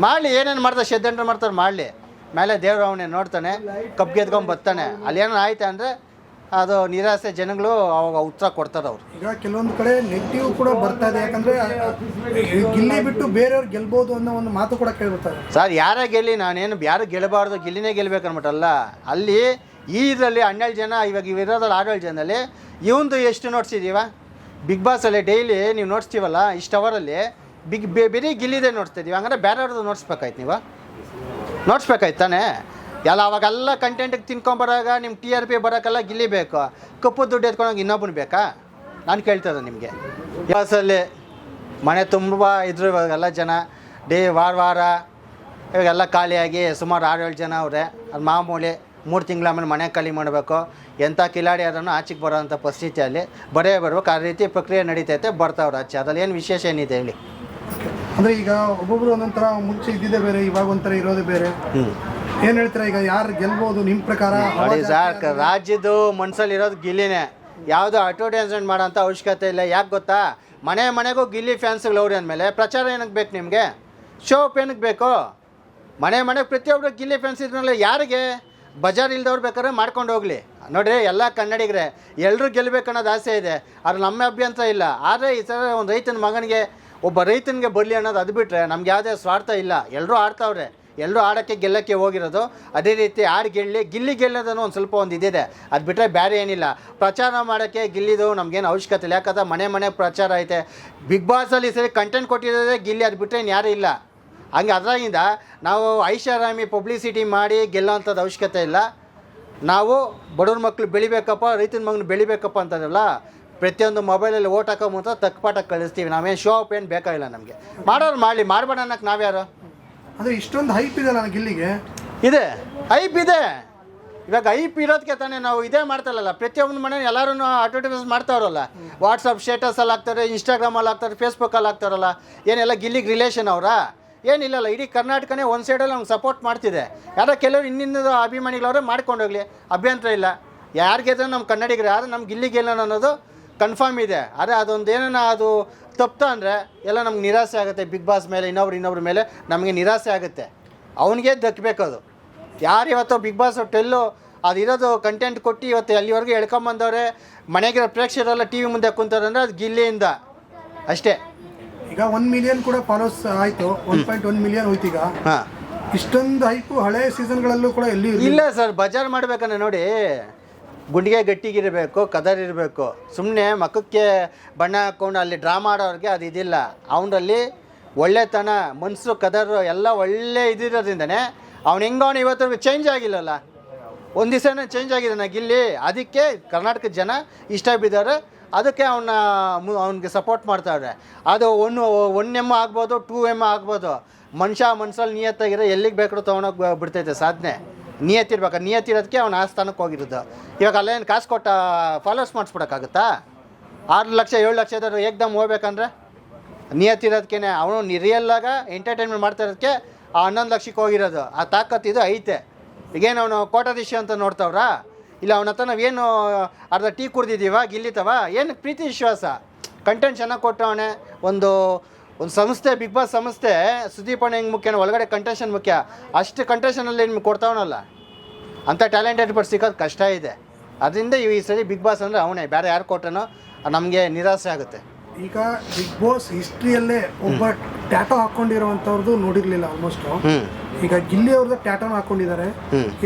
ಮಾಡಲಿ, ಏನೇನು ಮಾಡ್ತಾರೆ ಷಡ್ಯಂತ್ರ ಮಾಡ್ತಾರೆ ಮಾಡಲಿ. ಮೇಲೆ ದೇವ್ರು ಅವನೇ ನೋಡ್ತಾನೆ, ಕಬ್ಬು ಗೆದ್ಕೊಂಡು ಬರ್ತಾನೆ. ಅಲ್ಲೇನೋ ಆಯ್ತು ಅಂದರೆ ಅದು ನಿರಾಸೆ ಜನಗಳು ಅವಾಗ ಉತ್ತರ ಕೊಡ್ತಾರೆ ಅವರು. ಈಗ ಕೆಲವೊಂದು ಕಡೆ ನೆಗೆಟಿವ್ ಕೂಡ ಬರ್ತಾ ಇದೆ, ಯಾಕಂದರೆ ಗಿಲ್ಲಿ ಬಿಟ್ಟು ಬೇರೆಯವ್ರು ಗೆಲ್ಬೋದು ಅನ್ನೋ ಒಂದು ಮಾತು ಕೂಡ ಕೇಳ್ಬಿಡ್ತಾರೆ. ಸರ್ ಯಾರೇ ಗೆಲ್ಲಿ, ನಾನೇನು ಯಾರು ಗೆಲ್ಲಬಾರ್ದು, ಗಿಲ್ಲಿನೇ ಗೆಲ್ಬೇಕು ಅನ್ಬಿಟ್ಟಲ್ಲ. ಅಲ್ಲಿ ಈ ಇದರಲ್ಲಿ 12 ಜನ, ಇವಾಗ ಇರೋದ್ರಲ್ಲಿ 6 ಜನದಲ್ಲಿ ಇವಂದು ಎಷ್ಟು ನೋಡ್ಸಿದ್ದೀವ ಬಿಗ್ ಬಾಸಲ್ಲಿ ಡೈಲಿ ನೀವು ನೋಡ್ಸ್ತೀವಲ್ಲ ಇಷ್ಟು ಅವರಲ್ಲಿ ಬರೀ ಗಿಲ್ಲಿದೆ ನೋಡ್ತಿದ್ದೀವಿ. ಹಂಗಾದ್ರೆ ಬೇರೆಯವ್ರದ್ದು ನೋಡ್ಸ್ಬೇಕಾಯ್ತು, ನೀವು ನೋಡ್ಸ್ಬೇಕಾಯ್ತು ತಾನೇ. ಅವಾಗೆಲ್ಲ ಕಂಟೆಂಟಿಗೆ ತಿನ್ಕೊಂಬರಾಗ ನಿಮ್ಮ TRP ಬರೋಕ್ಕೆಲ್ಲ ಗಿಲ್ಲಿ ಬೇಕು, ಕಪ್ಪು ದುಡ್ಡು ಎತ್ಕೊಂಡೋಗಿ ಇನ್ನೊಬ್ಬನು ಬೇಕಾ? ನಾನು ಕೇಳ್ತದೆ ನಿಮಗೆ. ಬಾಸಲ್ಲಿ ಮನೆ ತುಂಬ ಇದ್ರು ಇವಾಗೆಲ್ಲ ಜನ ವಾರ ಇವಾಗೆಲ್ಲ ಖಾಲಿಯಾಗಿ ಸುಮಾರು 6-7 ಜನ ಅವರೇ. ಅದು ಮಾಮೂಲಿ. 3 ತಿಂಗಳ ಆಮೇಲೆ ಮನೆ ಖಾಲಿ ಮಾಡಬೇಕು. ಎಂಥ ಕಿಲಾಡಿ ಅದನ್ನು ಆಚೆಗೆ ಬರೋವಂಥ ಪರಿಸ್ಥಿತಿಯಲ್ಲಿ ಬರ್ಬೇಕು. ಆ ರೀತಿ ಪ್ರಕ್ರಿಯೆ ನಡೀತೈತೆ, ಬರ್ತಾವ್ರು ಆಚೆ. ಅದ್ರಲ್ಲಿ ಏನು ವಿಶೇಷ ಏನಿದೆ ಹೇಳಿ? ಅಂದರೆ ಈಗ ಒಬ್ಬೊಬ್ರು ಒಂದೊಂಥರ ಮುಂಚೆ ಇದ್ದಿದ್ದೇ ಬೇರೆ, ಇವಾಗ ಒಂಥರ ಇರೋದೇ ಬೇರೆ. ಏನು ಹೇಳ್ತೀರಾ, ಈಗ ಯಾರು ಗೆಲ್ಬೋದು ನಿಮ್ಮ ಪ್ರಕಾರ? ನೋಡಿ ಸರ್, ರಾಜ್ಯದ್ದು ಮನಸ್ಸಲ್ಲಿ ಇರೋದು ಗಿಲ್ಲಿನೇ. ಯಾವುದೋ ಅಡ್ವರ್ಟೈಸ್ಮೆಂಟ್ ಮಾಡೋಂಥ ಅವಶ್ಯಕತೆ ಇಲ್ಲ. ಯಾಕೆ ಗೊತ್ತಾ, ಮನೆಗೂ ಗಿಲ್ಲಿ ಫ್ಯಾನ್ಸ್ಗಳು ಅವ್ರಿ ಅಂದಮೇಲೆ ಪ್ರಚಾರ ಏನಕ್ಕೆ ಬೇಕು ನಿಮಗೆ? ಶೋ ಅಪ್ ಏನಕ್ಕೆ ಬೇಕು? ಮನೆಗೆ ಪ್ರತಿಯೊಬ್ಬರು ಗಿಲ್ಲಿ ಫ್ಯಾನ್ಸ್ ಇದ್ಮೇಲೆ ಯಾರಿಗೆ ಬಜಾರ್ ಇಲ್ದವ್ರು ಬೇಕಾದ್ರೆ ಮಾಡ್ಕೊಂಡು ಹೋಗಲಿ. ನೋಡಿರಿ, ಎಲ್ಲ ಕನ್ನಡಿಗರೇ ಎಲ್ಲರೂ ಗೆಲ್ಲಬೇಕನ್ನೋದು ಆಸೆ ಇದೆ, ಆದರೆ ನಮ್ಮ ಅಭ್ಯಂತರ ಇಲ್ಲ. ಆದರೆ ಈ ಥರ ಒಂದು ರೈತನ ಮಗನಿಗೆ, ಒಬ್ಬ ರೈತನಿಗೆ ಬರಲಿ ಅನ್ನೋದು ಅದು ಬಿಟ್ಟರೆ ನಮ್ಗೆ ಯಾವುದೇ ಸ್ವಾರ್ಥ ಇಲ್ಲ. ಎಲ್ಲರೂ ಆಡ್ತಾವ್ರೆ, ಎಲ್ಲರೂ ಆಡೋಕ್ಕೆ ಗೆಲ್ಲಕ್ಕೆ ಹೋಗಿರೋದು. ಅದೇ ರೀತಿ ಆಡು ಗಿಲ್ಲಿ ಗೆಲ್ಲೋದನ್ನು ಒಂದು ಸ್ವಲ್ಪ ಒಂದು ಇದಿದೆ, ಅದು ಬಿಟ್ಟರೆ ಬೇರೆ ಏನಿಲ್ಲ. ಪ್ರಚಾರ ಮಾಡೋಕ್ಕೆ ಗಿಲ್ಲಿದು ನಮಗೇನು ಅವಶ್ಯಕತೆ ಇಲ್ಲ. ಯಾಕಂದ್ರೆ ಮನೆ ಪ್ರಚಾರ ಐತೆ. ಬಿಗ್ ಬಾಸಲ್ಲಿ ಸರಿ ಕಂಟೆಂಟ್ ಕೊಟ್ಟಿರೋದೇ ಗಿಲ್ಲಿ, ಅದು ಬಿಟ್ಟರೆ ಇನ್ನು ಯಾರೂ ಇಲ್ಲ. ಹಂಗೆ ಅದರಾಗಿಂದ ನಾವು ಐಷಾರಾಮಿ ಪಬ್ಲಿಸಿಟಿ ಮಾಡಿ ಗೆಲ್ಲೋವಂಥದ್ದು ಅವಶ್ಯಕತೆ ಇಲ್ಲ. ನಾವು ಬಡವ್ರ ಮಕ್ಕಳು ಬೆಳಿಬೇಕಪ್ಪ, ರೈತನ ಮಗನ ಬೆಳಿಬೇಕಪ್ಪ ಅಂತದಲ್ಲ, ಪ್ರತಿಯೊಂದು ಮೊಬೈಲಲ್ಲಿ ಓಟ್ ಹಾಕೋ ಮುಂತ ತಕ್ಕಪಾಠ ಕಳಿಸ್ತೀವಿ. ನಾವೇನು ಶೋ ಅಪ್ ಏನು ಬೇಕಾಗಿಲ್ಲ ನಮಗೆ. ಮಾಡೋರು ಮಾಡಲಿ, ಮಾಡಬೇಡ ಅನ್ನೋಕ್ಕೆ ನಾವ್ಯಾರು? ಅಂದರೆ ಇಷ್ಟೊಂದು ಹೈಪ್ ಇದೆ ನಾನು ಗಿಲ್ಲಿಗೆ. ಇದೆ, ಹೈಪ್ ಇದೆ. ಇವಾಗ ಹೈಪ್ ಇರೋದಕ್ಕೆ ತಾನೇ ನಾವು ಇದೇ ಮಾಡ್ತಾರಲ್ಲ. ಪ್ರತಿಯೊಂದು ಮನೆ ಎಲ್ಲರೂ ಅಡ್ವರ್ಟೈಸ್ ಮಾಡ್ತಾವ್ರಲ್ಲ. ವಾಟ್ಸಪ್ ಸ್ಟೇಟಸಲ್ಲಿ ಹಾಕ್ತಾರೆ, ಇನ್ಸ್ಟಾಗ್ರಾಮಲ್ಲಿ ಹಾಕ್ತಾರೆ, ಫೇಸ್ಬುಕ್ಕಲ್ಲಿ ಹಾಕ್ತಾರಲ್ಲ. ಏನೆಲ್ಲ ಗಿಲ್ಲಿಗೆ ರಿಲೇಷನ್ ಅವರಾ? ಏನಿಲ್ಲಲ್ಲ. ಇಡೀ ಕರ್ನಾಟಕನೇ ಒಂದು ಸೈಡಲ್ಲಿ ಅವ್ನು ಸಪೋರ್ಟ್ ಮಾಡ್ತಿದೆ. ಯಾರೋ ಕೆಲವರು ಇನ್ನಿಂದ ಅಭಿಮಾನಿಗಳವರೇ ಮಾಡ್ಕೊಂಡೋಗ್ಲಿ, ಅಭ್ಯಂತರ ಇಲ್ಲ. ಯಾರಿಗೆದ್ರೆ ನಮ್ಮ ಕನ್ನಡಿಗರು, ಆದರೆ ನಮ್ಮ ಗಿಲ್ಲಿಗೆಲ್ಲ ಅನ್ನೋದು ಕನ್ಫರ್ಮ್ ಇದೆ. ಆದರೆ ಅದೊಂದು ಏನಾನ ಅದು ತಪ್ಪ ಅಂದರೆ ಎಲ್ಲ ನಮ್ಗೆ ನಿರಾಸೆ ಆಗುತ್ತೆ. ಬಿಗ್ ಬಾಸ್ ಮೇಲೆ ಇನ್ನೊಬ್ರ ಮೇಲೆ ನಮಗೆ ನಿರಾಸೆ ಆಗುತ್ತೆ. ಅವನಿಗೆ ದಕ್ಕಬೇಕು ಅದು. ಯಾರು ಇವತ್ತು ಬಿಗ್ ಬಾಸ್ ಟೆಲ್ಲು ಅದಿರೋದು ಕಂಟೆಂಟ್ ಕೊಟ್ಟು ಇವತ್ತು ಅಲ್ಲಿವರೆಗೂ ಎಳ್ಕೊಂಬಂದವ್ರೆ, ಮನೆಗಿರೋ ಪ್ರೇಕ್ಷಕರೆಲ್ಲ TV ಮುಂದೆ ಕುಂತಾರೆ ಅಂದರೆ ಅದು ಗಿಲ್ಲಿಯಿಂದ ಅಷ್ಟೇ. ಈಗ 1 ಮಿಲಿಯನ್ ಕೂಡ ಫಾಲೋಸ್ ಆಯಿತು, 1.1 ಮಿಲಿಯನ್ ಹೋಯ್ತು. ಈಗ ಇಷ್ಟೊಂದು ಹೈಪು ಹಳೆ ಸೀಸನ್ಗಳಲ್ಲೂ ಕೂಡ ಎಲ್ಲಿ ಇಲ್ಲ ಸರ್. ಬಜಾರ್ ಮಾಡ್ಬೇಕಂದ್ರೆ ನೋಡಿ, ಗುಂಡಿಗೆ ಗಟ್ಟಿಗಿರಬೇಕು, ಕದರ್ ಇರಬೇಕು. ಸುಮ್ಮನೆ ಮಕ್ಕಕ್ಕೆ ಬಣ್ಣ ಹಾಕ್ಕೊಂಡು ಅಲ್ಲಿ ಡ್ರಾಮಾ ಆಡೋರಿಗೆ ಅದು ಇದಿಲ್ಲ. ಅವನಲ್ಲಿ ಒಳ್ಳೆತನ, ಮನಸ್ಸು, ಕದರು ಎಲ್ಲ ಒಳ್ಳೆ ಇದಿರೋದ್ರಿಂದನೇ ಅವ್ನು ಹೆಂಗವನು ಇವತ್ತು ಚೇಂಜ್ ಆಗಿಲ್ಲಲ್ಲ. ಒಂದು ದಿವಸನೇ ಚೇಂಜ್ ಆಗಿದ್ದಾನೆ ಗಿಲ್ಲಿ. ಅದಕ್ಕೆ ಕರ್ನಾಟಕದ ಜನ ಇಷ್ಟ ಬಿದ್ದಾರೆ. ಅದಕ್ಕೆ ಅವ್ನಿಗೆ ಸಪೋರ್ಟ್ ಮಾಡ್ತಾವ್ರೆ. ಅದು 1 ಎಮ್ ಆಗ್ಬೋದು, 2 ಎಮ್ ಆಗ್ಬೋದು. ಮನ್ಸಲ್ಲಿ ನಿಯತ್ತಾಗಿರೋ ಎಲ್ಲಿಗೆ ಬೇಕಾದ್ರೂ ತೊಗೊಂಡೋಗಿ ಬಿಡ್ತೈತೆ ಸಾಧನೆ. ನಿಯತ್ತಿರೋದಕ್ಕೆ ಅವ್ನು ಆ ಸ್ಥಾನಕ್ಕೆ ಹೋಗಿರೋದು. ಇವಾಗ ಅಲ್ಲೇನು ಕಾಸು ಕೊಟ್ಟ ಫಾಲೋವರ್ಸ್ ಮಾಡಿಸ್ಬಿಡೋಕ್ಕಾಗುತ್ತಾ? 6 ಲಕ್ಷ 7 ಲಕ್ಷ ಇದ್ದವ್ರು ಏಕ್ದಮ್ ಹೋಗ್ಬೇಕಂದ್ರೆ ನಿಯತ್ತಿರೋದಕ್ಕೇ. ಅವನು ರಿಯಲ್ಲಾಗ ಎಂಟರ್ಟೈನ್ಮೆಂಟ್ ಮಾಡ್ತಾ ಇರೋದಕ್ಕೆ ಆ 11 ಲಕ್ಷಕ್ಕೆ ಹೋಗಿರೋದು. ಆ ತಾಕತ್ತು ಇದು ಐತೆ. ಈಗೇನು ಅವನು ಕೋಟಾಧೀಶ ಅಂತ ನೋಡ್ತಾವ್ರಾ? ಇಲ್ಲ, ಅವನ ಹತ್ರ ನಾವೇನು ಅರ್ಧ ಟೀ ಕುಡ್ದಿದ್ದೀವ ಗಿಲ್ಲಿತವ? ಏನು ಪ್ರೀತಿ ವಿಶ್ವಾಸ, ಕಂಟೆಂಟ್ ಚೆನ್ನಾಗಿ ಕೊಟ್ಟವನೇ. ಒಂದು ಸಂಸ್ಥೆ, ಬಿಗ್ ಬಾಸ್ ಸಂಸ್ಥೆ ಸುದೀಪ್ ಅಣ್ಣ ಹೆಂಗೆ ಮುಖ್ಯನೋ, ಒಳಗಡೆ ಕಂಟೆನ್ಷನ್ ಮುಖ್ಯ. ಅಷ್ಟು ಕಂಟೆನ್ಷನಲ್ಲಿ ನಿಮ್ಗೆ ಕೊಡ್ತಾವನಲ್ಲ. ಅಂಥ ಟ್ಯಾಲೆಂಟೆಡ್ ಬಟ್ ಸಿಗೋದು ಕಷ್ಟ ಇದೆ. ಅದರಿಂದ ಈ ಸರಿ ಬಿಗ್ ಬಾಸ್ ಅಂದರೆ ಅವನೇ, ಬೇರೆ ಯಾರು ಕೊಟ್ಟನೋ ನಮಗೆ ನಿರಾಸೆ ಆಗುತ್ತೆ. ಈಗ ಬಿಗ್ ಬಾಸ್ ಹಿಸ್ಟ್ರಿಯಲ್ಲೇ ಒಬ್ಬ ಟ್ಯಾಟೋ ಹಾಕ್ಕೊಂಡಿರೋವಂಥವ್ರದ್ದು ನೋಡಿರಲಿಲ್ಲ ಆಲ್ಮೋಸ್ಟ್. ಈಗ ಗಿಲ್ಲಿ ಅವ್ರದ್ದು ಟ್ಯಾಟೋನ ಹಾಕ್ಕೊಂಡಿದ್ದಾರೆ.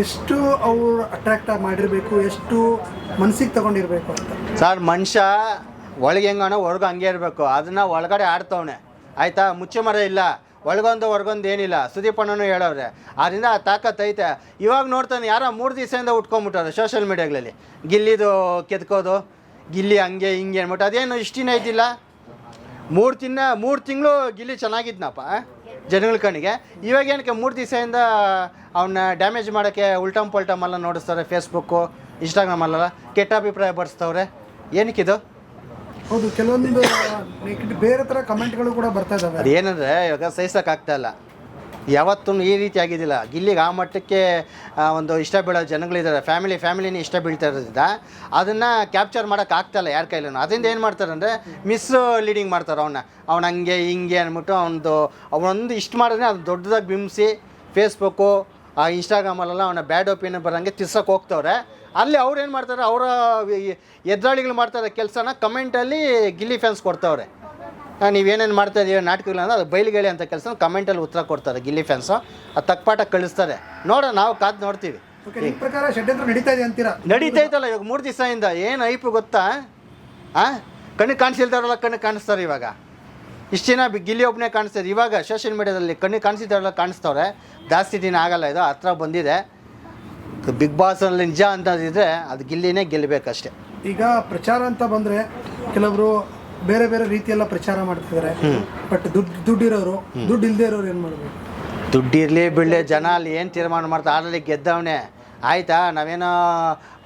ಎಷ್ಟು ಅವರು ಅಟ್ರಾಕ್ಟ್ ಮಾಡಿರಬೇಕು, ಎಷ್ಟು ಮನಸ್ಸಿಗೆ ತಗೊಂಡಿರಬೇಕು ಅಂತ. ಸರ್, ಮನುಷ್ಯ ಒಳಗೆ ಹೆಂಗನೋ ಹೊರಗೆ ಹಂಗೆ ಇರಬೇಕು. ಅದನ್ನು ಒಳಗಡೆ ಆಡ್ತವನೆ, ಆಯಿತಾ? ಮುಚ್ಚು ಮರ ಇಲ್ಲ, ಒಳಗೊಂದು ಹೊರಗೊಂದು ಏನಿಲ್ಲ. ಸುದೀಪ್ ಅಣ್ಣನೂ ಹೇಳವ್ರೆ. ಆದ್ದರಿಂದ ಆ ತಾಕತ್ತು ಐತೆ. ಇವಾಗ ನೋಡ್ತಾನೆ, ಯಾರೋ 3 ದಿವಸದಿಂದ ಉಟ್ಕೊಂಡ್ಬಿಟ್ಟವ್ರೆ ಸೋಷಿಯಲ್ ಮೀಡಿಯಾಗಳಲ್ಲಿ. ಗಿಲ್ಲಿದು ಕೆತ್ಕೋದು, ಗಿಲ್ಲಿ ಹಂಗೆ ಹಿಂಗೆ ಅಂದ್ಬಿಟ್ಟು. ಅದೇನು ಇಷ್ಟಿನ ಐತಿಲ್ಲ. 3 ತಿಂಗಳು ಗಿಲ್ಲಿ ಚೆನ್ನಾಗಿದ್ನಪ್ಪ ಜನಗಳ ಕಣ್ಣಿಗೆ. ಇವಾಗ ಏನಕ್ಕೆ 3 ದಿವಸದಿಂದ ಅವನ್ನ ಡ್ಯಾಮೇಜ್ ಮಾಡೋಕ್ಕೆ ಉಲ್ಟಮ್ ಪಲ್ಟಮೆಲ್ಲ ನೋಡಿಸ್ತಾರೆ. ಫೇಸ್ಬುಕ್ಕು, ಇನ್ಸ್ಟಾಗ್ರಾಮಲ್ಲೆಲ್ಲ ಕೆಟ್ಟ ಅಭಿಪ್ರಾಯ ಬರ್ಸ್ತವ್ರೆ. ಏನಕ್ಕಿದು? ಹೌದು, ಕೆಲವೊಂದು ಬೇರೆ ಥರ ಕಮೆಂಟ್ಗಳು ಕೂಡ ಬರ್ತಾ ಇದ್ದಾವೆ. ಅದು ಏನಂದರೆ ಇವಾಗ ಸಹಿಸೋಕ್ಕಾಗ್ತಾಯಿಲ್ಲ. ಯಾವತ್ತೂ ಈ ರೀತಿ ಆಗಿದ್ದಿಲ್ಲ. ಗಿಲ್ಲಿಗೆ ಆ ಮಟ್ಟಕ್ಕೆ ಒಂದು ಇಷ್ಟ ಬೀಳೋ ಜನಗಳಿದ್ದಾರೆ, ಫ್ಯಾಮಿಲಿನೇ ಇಷ್ಟ ಬೀಳ್ತಾ ಇರೋದ್ರಿಂದ ಅದನ್ನು ಕ್ಯಾಪ್ಚರ್ ಮಾಡೋಕ್ಕಾಗ್ತಾಯಿಲ್ಲ ಯಾರ ಕೈಲೂ. ಅದರಿಂದ ಏನು ಮಾಡ್ತಾರೆ ಅಂದರೆ ಲೀಡಿಂಗ್ ಮಾಡ್ತಾರೆ ಅವ್ನು ಹಂಗೆ ಹಿಂಗೆ ಅಂದ್ಬಿಟ್ಟು ಅವನೊಂದು ಇಷ್ಟ ಮಾಡಿದ್ರೆ ಅದು ದೊಡ್ಡದಾಗಿ ಬಿಂಬಿಸಿ ಫೇಸ್ಬುಕ್ಕು ಇನ್ಸ್ಟಾಗ್ರಾಮಲ್ಲೆಲ್ಲ ಅವನ ಬ್ಯಾಡ್ ಒಪಿನಿಯನ್ ಬರೋಂಗೆ ತಿರ್ಸೋಕೆ ಹೋಗ್ತವ್ರೆ. ಅಲ್ಲಿ ಅವ್ರು ಏನು ಮಾಡ್ತಾರೆ, ಅವರ ಎದುರಾಳಿಗಳು ಮಾಡ್ತಾರೆ ಕೆಲಸನ ಕಮೆಂಟಲ್ಲಿ ಗಿಲ್ಲಿ ಫ್ಯಾನ್ಸ್ ಕೊಡ್ತವ್ರೆ. ನೀವೇನೇನು ಮಾಡ್ತಾ ಇದೀವಿ ನಾಟಕಗಳು ಅಂದರೆ ಅದು ಬಯಲಿಗೆಳೆ ಅಂತ ಕೆಲಸ ಕಮೆಂಟಲ್ಲಿ ಉತ್ತರ ಕೊಡ್ತಾರೆ ಗಿಲ್ಲಿ ಫ್ಯಾನ್ಸು. ಅದು ತಕ್ಪಾಟ ಕಳಿಸ್ತಾರೆ. ನೋಡೋಣ, ನಾವು ಕಾದು ನೋಡ್ತೀವಿ. ಈ ಪ್ರಕಾರ ಷಡ್ಯಂತ್ರ ನಡೀತಾ ಇದೆ ಅಂತೀರಾ? ನಡೀತೈತಲ್ಲ ಇವಾಗ 3 ದಿವಸದಿಂದ. ಏನು ಐಪು ಗೊತ್ತಾ, ಕಣ್ಣಿಗೆ ಕಾಣಿಸಿಲ್ದವ್ರೆಲ್ಲ ಕಣ್ಣಿಗೆ ಕಾಣಿಸ್ತಾರೆ ಇವಾಗ. ಇಷ್ಟು ದಿನ ಗಿಲ್ಲಿ ಒಬ್ಬನೇ ಕಾಣಿಸ್ತಾರೆ, ಇವಾಗ ಸೋಷಿಯಲ್ ಮೀಡ್ಯಾದಲ್ಲಿ ಕಣ್ಣಿಗೆ ಕಾಣಿಸಿದವರೆಲ್ಲ ಕಾಣಿಸ್ತವ್ರೆ. ಜಾಸ್ತಿ ದಿನ ಆಗಲ್ಲ, ಇದು ಹತ್ರ ಬಂದಿದೆ. ಬಿಗ್ ಬಾಸಲ್ಲಿ ನಿಜ ಅಂತಂದಿದ್ರೆ ಅದು ಗಿಲ್ಲಿನೇ ಗೆಲ್ಲಬೇಕಷ್ಟೆ. ಈಗ ಪ್ರಚಾರ ಅಂತ ಬಂದರೆ ಕೆಲವರು ಬೇರೆ ಬೇರೆ ರೀತಿಯೆಲ್ಲ ಪ್ರಚಾರ ಮಾಡ್ತಿದ್ದಾರೆ. ಬಟ್ ದುಡ್ಡಿರೋರು, ದುಡ್ಡು ಇಲ್ಲದೆ ಇರೋರು ಏನು ಮಾಡಬೇಕು? ದುಡ್ಡಿರಲಿ ಬಿಡಲಿ, ಜನ ಅಲ್ಲಿ ಏನು ತೀರ್ಮಾನ ಮಾಡ್ತಾರೆ. ಆಲ್ರೆಡಿ ಗೆದ್ದವನೇ ಆಯಿತಾ. ನಾವೇನೋ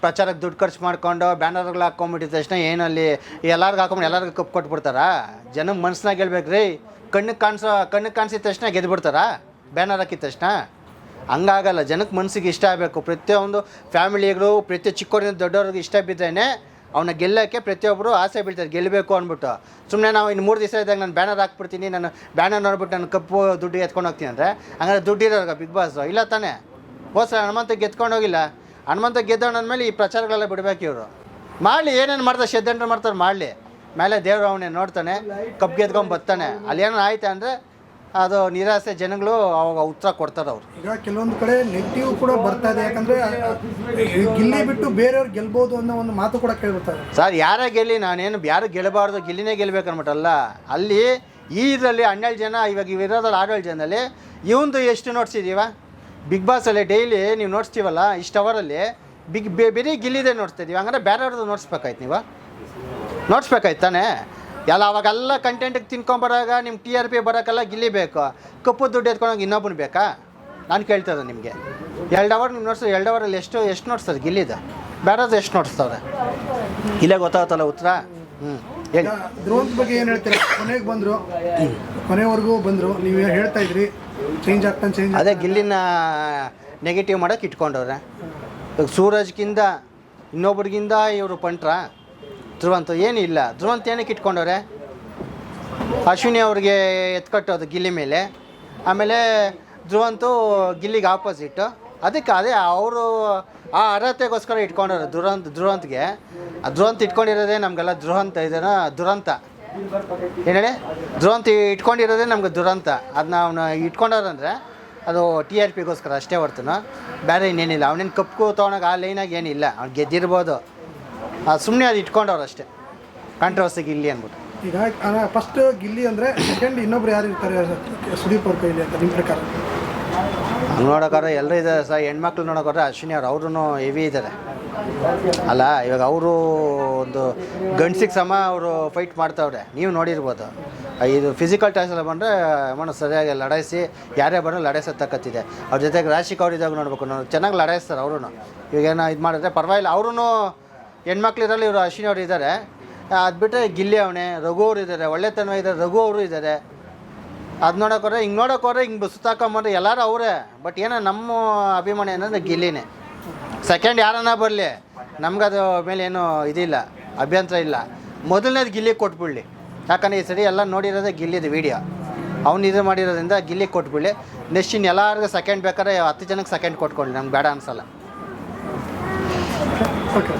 ಪ್ರಚಾರಕ್ಕೆ ದುಡ್ಡು ಖರ್ಚು ಮಾಡ್ಕೊಂಡು ಬ್ಯಾನರ್ಗಳು ಹಾಕ್ಕೊಂಬಿಟ್ಟಿದ ತಕ್ಷಣ ಏನಲ್ಲಿ ಎಲ್ಲರಿಗೂ ಹಾಕೊಂಬಿಟ್ಟು ಎಲ್ಲರಿಗೂ ಕಪ್ಪು ಕೊಟ್ಬಿಡ್ತಾರಾ? ಜನಕ್ಕೆ ಮನ್ಸನ್ನಾಗ ಗೆಲ್ಬೇಕು ರೀ. ಕಣ್ಣಿಗೆ ಕಾಣಿಸಿದ ತಕ್ಷಣ ಗೆದ್ದುಬಿಡ್ತಾರಾ ಬ್ಯಾನರ್ ಹಾಕಿದ ತಕ್ಷಣ? ಹಂಗಾಗಲ್ಲ. ಜನಕ್ಕೆ ಮನಸ್ಸಿಗೆ ಇಷ್ಟ ಆಗಬೇಕು. ಪ್ರತಿಯೊಂದು ಫ್ಯಾಮಿಲಿಗಳು, ಪ್ರತಿ ಚಿಕ್ಕವರಿಂದ ದೊಡ್ಡವ್ರಿಗೆ ಇಷ್ಟ ಬಿದ್ದೇ ಅವನ್ನ ಗೆಲ್ಲೋಕ್ಕೆ ಪ್ರತಿಯೊಬ್ಬರು ಆಸೆ ಬೀಳ್ತಾರೆ, ಗೆಲ್ಲಬೇಕು ಅಂದ್ಬಿಟ್ಟು. ಸುಮ್ಮನೆ ನಾವು ಇನ್ನು 3 ದಿವಸ ಇದ್ದಾಗ ನಾನು ಬ್ಯಾನರ್ ಹಾಕ್ಬಿಡ್ತೀನಿ, ನಾನು ಬ್ಯಾನರ್ ನೋಡ್ಬಿಟ್ಟು ನಾನು ಕಪ್ಪು ದುಡ್ಡು ಎತ್ಕೊಂಡು ಹೋಗ್ತೀನಿ ಅಂದರೆ ಹಂಗಾದ್ರೆ ದುಡ್ಡಿರೋರ್ಗ ಬಿಗ್ ಬಾಸು ಇಲ್ಲ ತಾನೇ? ಹೋಸ ಹನುಮಂತಕ್ಕೆ ಗೆದ್ಕೊಂಡು ಹೋಗಿಲ್ಲ. ಹನುಮಂತ ಗೆದ್ದವನ ಮೇಲೆ ಈ ಪ್ರಚಾರಗಳೆಲ್ಲ ಬಿಡಬೇಕು ಇವರು. ಮಾಡಲಿ, ಏನೇನು ಮಾಡ್ತಾರೆ ಷಡ್ಯಂತ್ರ ಮಾಡ್ತಾರೆ ಮಾಡಲಿ. ಮೇಲೆ ದೇವ್ರು ಅವನೇ ನೋಡ್ತಾನೆ, ಕಪ್ಪು ಗೆದ್ಕೊಂಡು ಬರ್ತಾನೆ. ಅಲ್ಲೇನೋ ಆಯ್ತು ಅಂದರೆ ಅದು ನಿರಾಸೆ ಜನಗಳು ಅವಾಗ ಉತ್ತರ ಕೊಡ್ತಾರೆ ಅವರು. ಈಗ ಕೆಲವೊಂದು ಕಡೆ ನೆಗೆಟಿವ್ ಕೂಡ ಬರ್ತಾ ಇದೆ. ಯಾಕಂದರೆ ಗಿಲ್ಲಿ ಬಿಟ್ಟು ಬೇರೆಯವ್ರು ಗೆಲ್ಬೋದು ಅನ್ನೋ ಒಂದು ಮಾತು ಕೂಡ ಕೇಳ್ಬಿಡ್ತಾರೆ. ಸರ್, ಯಾರೇ ಗೆಲ್ಲಿ, ನಾನೇನು ಯಾರು ಗೆಲ್ಲಬಾರ್ದು, ಗಿಲ್ಲಿನೇ ಗೆಲ್ಲಬೇಕು ಅಂದ್ಬಿಟ್ಟಲ್ಲ. ಅಲ್ಲಿ ಈ ಇದರಲ್ಲಿ 12 ಜನ, ಇವಾಗ ಇವಿರೋದ್ರಲ್ಲಿ 12 ಜನದಲ್ಲಿ ಇವಂದು ಎಷ್ಟು ನೋಡ್ಸಿದ್ದೀವ ಬಿಗ್ ಬಾಸಲ್ಲಿ? ಡೈಲಿ ನೀವು ನೋಡ್ಸ್ತೀವಲ್ಲ ಇಷ್ಟು ಅವರಲ್ಲಿ ಬರೀ ಗಿಲ್ಲಿದೆ ನೋಡ್ತಿದ್ದೀವಿ. ಹಂಗಾದ್ರೆ ಬೇರೆಯವ್ರದ್ದು ನೋಡ್ಸ್ಬೇಕಾಯ್ತು, ನೀವು ನೋಡ್ಸ್ಬೇಕಾಯ್ತು ತಾನೇ? ಎಲ್ಲ ಅವಾಗೆಲ್ಲ ಕಂಟೆಂಟಿಗೆ ತಿನ್ಕೊಂಬರಾಗ ನಿಮ್ಮ TRP ಬರೋಕ್ಕೆಲ್ಲ ಗಿಲ್ಲಿ ಬೇಕು. ಕಪ್ಪು ದುಡ್ಡು ಎತ್ಕೊಂಡೋಗಿ ಇನ್ನೊಬ್ಬನು ಬೇಕಾ? ನಾನು ಕೇಳ್ತದೆ ನಿಮಗೆ. 2 ಅವರ್ ನೀವು ನೋಡ್ಸೋ, 2 ಅವರಲ್ಲಿ ಎಷ್ಟು ನೋಡ್ಸ್ತಾರೆ ಗಿಲ್ಲಿದು? ಬೇರೆದು ಎಷ್ಟು ನೋಡಿಸ್ತವ್ರೆ? ಇಲ್ಲೇ ಗೊತ್ತಾಗುತ್ತಲ್ಲ ಉತ್ತರ. ಹೇಳಿ. ಧ್ರುವಂತ್ ಬಗ್ಗೆ ಏನು ಹೇಳ್ತೀರಾ? ಕೊನೆಗೆ ಬಂದರು, ಕೊನೆವರೆಗೂ ಬಂದರು. ನೀವು ಹೇಳ್ತಾ ಇದ್ರಿ ಚೇಂಜ್ ಆಗ್ತಾನೆ. ಅದೇ ಗಿಲ್ಲಿನ ನೆಗೆಟಿವ್ ಮಾಡೋಕೆ ಇಟ್ಕೊಂಡವ್ರೆ. ಇವಾಗ ಸೂರಜ್ಗಿಂತ ಇನ್ನೊಬ್ರಿಗಿಂತ ಇವರು ಪಂಟ್ರ ಧ್ರುವಂತ ಏನಿಲ್ಲ. ಧ್ರುವಂತ ಏನಕ್ಕೆ ಇಟ್ಕೊಂಡವ್ರೆ? ಅಶ್ವಿನಿ ಅವ್ರಿಗೆ ಎತ್ಕಟ್ಟೋದು ಗಿಲ್ಲಿ ಮೇಲೆ. ಆಮೇಲೆ ಧ್ರುವಂತು ಗಿಲ್ಲಿಗೆ ಆಪೋಸಿಟ್ಟು. ಅದಕ್ಕೆ ಅದೇ ಅವರು ಆ ಅರ್ಹತೆಗೋಸ್ಕರ ಇಟ್ಕೊಂಡವ್ರೆ ಧ್ರುವಂತ್ಗೆ. ಧ್ರುವಂತ ಇಟ್ಕೊಂಡಿರೋದೇ ನಮಗೆಲ್ಲ ದುರಂತ ಏನು ಹೇಳಿ? ಧ್ರುವಂತ ಇಟ್ಕೊಂಡಿರೋದೇ ನಮ್ಗೆ ದುರಂತ. ಅದನ್ನ ಅವನು ಇಟ್ಕೊಂಡವ್ರಂದರೆ ಅದು TRPಗೋಸ್ಕರ ಅಷ್ಟೇ ಹೊರ್ತನು, ಬೇರೆ ಇನ್ನೇನಿಲ್ಲ. ಅವನೇನು ಕಪ್ಪು ತೊಗೊಳಗೆ ಆ ಲೈನಾಗಿ ಏನಿಲ್ಲ. ಅವ್ನು ಗೆದ್ದಿರ್ಬೋದು, ಸುಮ್ಮನೆ ಅದು ಇಟ್ಕೊಂಡವ್ರು ಅಷ್ಟೇ. ಕಾಂಟ್ರವರ್ಸಿ ಗಿಲ್ಲಿ ಅಂದ್ಬಿಟ್ಟು. ಈಗ ಫಸ್ಟ್ ಗಿಲ್ಲಿ ಅಂದರೆ ಸೆಕೆಂಡ್ ಇನ್ನೊಬ್ರು ಯಾರು ಇರ್ತಾರೆ ಸುದೀಪ್ ಅವ್ರ ಕೈಲಿ ಅಂತ ನಿಮ್ಮ ಪ್ರಕಾರ? ನೋಡೋಕ್ಕಾರೆ ಎಲ್ಲರೂ ಇದ್ದಾರೆ ಸರ್. ಹೆಣ್ಮಕ್ಳು ನೋಡೋಕ್ಕಾರೆ ಅಶ್ವಿನಿ ಅವ್ರು ಹೆವಿ ಇದ್ದಾರೆ ಅಲ್ಲ. ಇವಾಗ ಅವರು ಒಂದು ಗಂಡ್ಸಿಗೆ ಸಮ ಅವರು ಫೈಟ್ ಮಾಡ್ತಾವ್ರೆ, ನೀವು ನೋಡಿರ್ಬೋದು. ಇದು ಫಿಸಿಕಲ್ ಟಾಸ್ಕೆಲ್ಲ ಬಂದರೆ ಅವನು ಸರಿಯಾಗಿ ಲಡಾಯಿಸಿ ಯಾರೇ ಬಂದರೂ ಲಡಾಯಿಸತಕ್ಕತ್ತಿದೆ. ಅವ್ರ ಜೊತೆಗೆ ರಾಶಿಕ್ ಅವ್ರು ಇದ್ದಾಗ ನೋಡ್ಬೇಕು, ಚೆನ್ನಾಗಿ ಲಡಾಯಿಸ್ತಾರೆ ಅವರು. ಇವಾಗೇನೋ ಇದು ಮಾಡಿದ್ರೆ ಪರವಾಗಿಲ್ಲ. ಅವರು ಹೆಣ್ಮಕ್ಳಿರಲ್ಲ, ಇವರು ಅಶ್ವಿನಿ ಅವರು ಇದ್ದಾರೆ. ಅದು ಬಿಟ್ಟರೆ ಗಿಲ್ಲಿ ಅವನೇ, ರಘು ಅವರು ಇದ್ದಾರೆ, ಒಳ್ಳೆತನ ಇದ್ದಾರೆ, ರಘು ಅವರು ಇದ್ದಾರೆ. ಅದು ನೋಡೋಕೋರೆ ಹಿಂಗೆ ಸುತ್ತಾಕೊಂಬಂದ್ರೆ ಎಲ್ಲರೂ ಅವರೇ. ಬಟ್ ಏನೋ ನಮ್ಮ ಅಭಿಮಾನ ಏನಂದರೆ ಗಿಲ್ಲಿನೇ. ಸೆಕೆಂಡ್ ಯಾರನ್ನ ಬರಲಿ, ನಮ್ಗದು ಮೇಲೆ ಏನೂ ಇದಿಲ್ಲ, ಅಭ್ಯಂತರ ಇಲ್ಲ. ಮೊದಲನೇದು ಗಿಲ್ಲಿಗೆ ಕೊಟ್ಬಿಡಲಿ. ಯಾಕಂದರೆ ಈ ಸರಿ ಎಲ್ಲ ನೋಡಿರೋದೇ ಗಿಲ್ಲಿದು ವೀಡಿಯೋ. ಅವ್ನು ಇದು ಮಾಡಿರೋದ್ರಿಂದ ಗಿಲ್ಲಿಗೆ ಕೊಟ್ಬಿಡಲಿ. ನೆಕ್ಸ್ಟ್ ಇನ್ನು ಎಲ್ಲರಿಗೂ ಸೆಕೆಂಡ್ ಬೇಕಾದ್ರೆ 10 ಜನಕ್ಕೆ ಸೆಕೆಂಡ್ ಕೊಟ್ಕೊಳ್ಳಿ, ನಮ್ಗೆ ಬೇಡ ಅನ್ಸಲ್ಲ. ಓಕೆ.